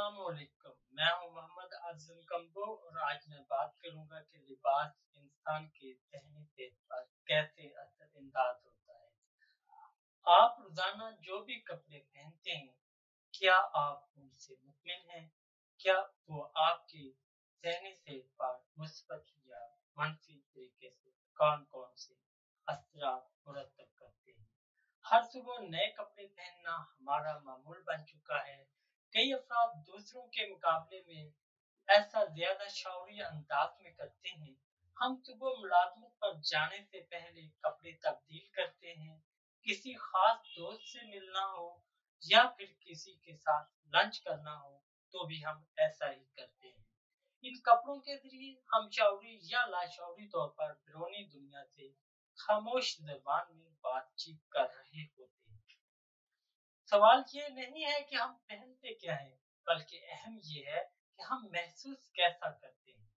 अस्सलाम वालेकुम। मैं हूं मोहम्मद आज़म कम्बो और आज मैं बात करूंगा कि लिबास इंसान के ज़हनी सेहत पर कैसे असरअंदाज होता है। आप रोजाना जो भी कपड़े पहनते हैं, क्या आप उनसे मुतमिन हैं? क्या वो आपकी ज़हनी सेहत पर मुस्बत या मनफी तरीके से कौन-कौन से असरात मुरतब करते हैं? हर सुबह नए कपड़े पहनना हमारा मामूल बन चुका है। कई अफराद दूसरों के मुकाबले में ऐसा ज्यादा शौरी अंदाज में करते हैं। हम सुबह मुलाजमत पर जाने से पहले कपड़े तब्दील करते हैं। किसी खास दोस्त से मिलना हो या फिर किसी के साथ लंच करना हो तो भी हम ऐसा ही करते हैं। इन कपड़ों के जरिए हम शौरी या लाशौरी तौर पर बैरूनी दुनिया से खामोश जबान में बातचीत कर रहे होते हैं। सवाल ये नहीं है कि हम पहनते क्या हैं, बल्कि अहम ये है कि हम महसूस कैसा करते हैं,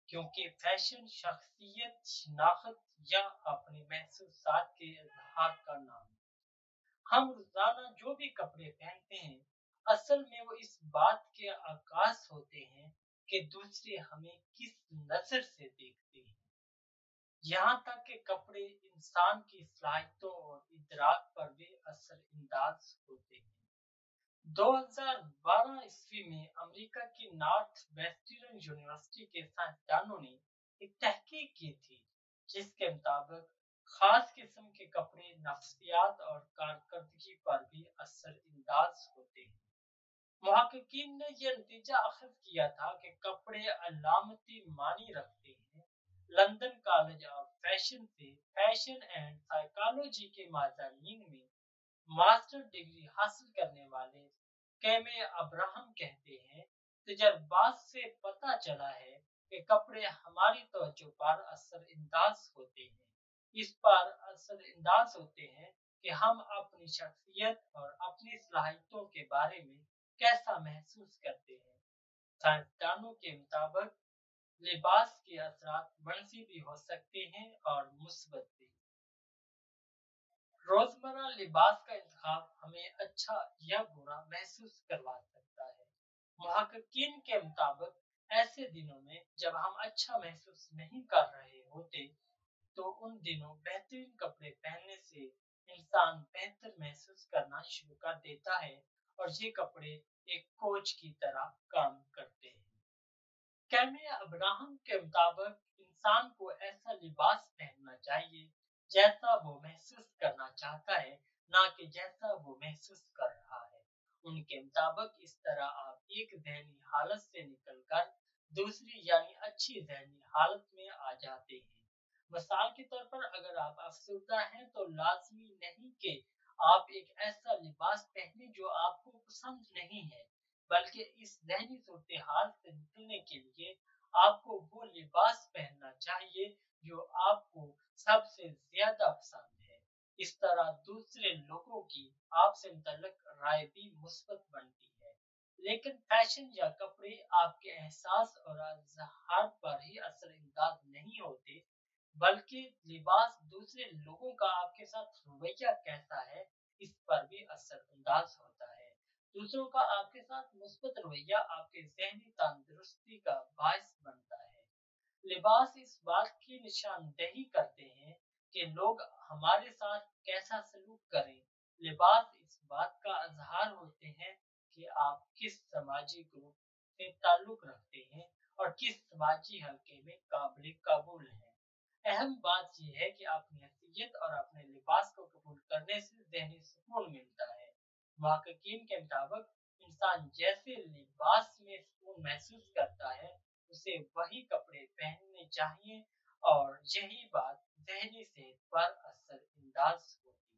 क्योंकि फैशन शख्सियत, शिनाख्त या अपने महसूसात के इजहार का नाम है। हम रोजाना जो भी कपड़े पहनते हैं, असल में वो इस बात के आकाश होते हैं कि दूसरे हमें किस नजर से देखते हैं। यहाँ तक कि कपड़े इंसान की सलाहियतों और इदराक पर भी असरअंदाज होते हैं। 2012 ईस्वी में अमेरिका की नॉर्थ वेस्टर्न यूनिवर्सिटी के साइंसदानों ने एक तहकीक की थी, जिसके मुताबिक खास किस्म के कपड़े नफ्सियात और कारकर्दगी पर भी असरअंदाज होते हैं। मुहक्किकीन ने यह नतीजा अखज़ किया था कि कपड़े अलामती मानी रखते हैं। लंदन कॉलेज ऑफ फैशन से फैशन एंड साइकोलॉजी के माज़ारीन में मास्टर डिग्री हासिल करने वाले कैमे अब्राहम कहते हैं, तजर्बात से पता चला है कि कपड़े हमारी तवज्जो पर असरअंदाज होते हैं। इस पर असरअंदाज होते हैं कि हम अपनी शख्सियत और अपनी सलाहियतों के बारे में कैसा महसूस करते हैं। साइंसदानों के मुताबिक लिबास के असरात मनफी भी हो सकते हैं और मुस्बत भी। रोजमर्रा लिबास का इंतखाब हमें अच्छा या बुरा महसूस करवा सकता है। मुहक्किकीन के मुताबिक ऐसे दिनों में जब हम अच्छा महसूस नहीं कर रहे होते, तो उन दिनों बेहतरीन कपड़े पहनने से इंसान बेहतर महसूस करना शुरू कर देता है और ये कपड़े एक कोच की तरह काम करते हैं। कैमे अब्राहम के मुताबिक इंसान को ऐसा लिबास पहनना चाहिए जैसा वो महसूस करना चाहता है, ना कि जैसा वो महसूस कर रहा है। उनके मुताबिक इस तरह आप एक ज़हनी हालत से निकलकर दूसरी यानी अच्छी ज़हनी हालत में आ जाते हैं। मिसाल के तौर पर अगर आप अफसरदा हैं तो लाजमी नहीं कि आप एक ऐसा लिबास पहने जो आपको पसंद नहीं है, बल्कि इस ज़हनी सूरत हाल से निकलने के लिए आपको वो लिबास पहनना चाहिए जो आपको सबसे ज्यादा पसंद है। इस तरह दूसरे लोगों की आपसे मुतल्लिक राय भी मुस्बत बनती है। लेकिन फैशन या कपड़े आपके एहसास और इज़हार पर ही असरअंदाज नहीं होते, बल्कि लिबास दूसरे लोगों का आपके साथ रवैया कैसा है, इस पर भी असरअंदाज होता है। दूसरों का आपके साथ मुस्बत रवैया आपके ज़हनी तंदुरुस्ती का बायस बनता है। लिबास इस बात की निशानदेही करते हैं कि लोग हमारे साथ कैसा सलूक करें। लिबास इस बात का इजहार होते हैं कि आप किस समाजी ग्रुप से ताल्लुक रखते हैं और किस समाजी हल्के में काबिल कबूल हैं। अहम बात यह है कि अपनी हैसियत और अपने लिबास को कबूल करने से ज़हनी सुकून मिलता है। मुहक्किकीन के मुताबिक इंसान जैसे लिबास में सुकून महसूस करता है, उसे वही कपड़े पहनने चाहिए और यही बात ज़हनी सेहत पर असरअंदाज होती है।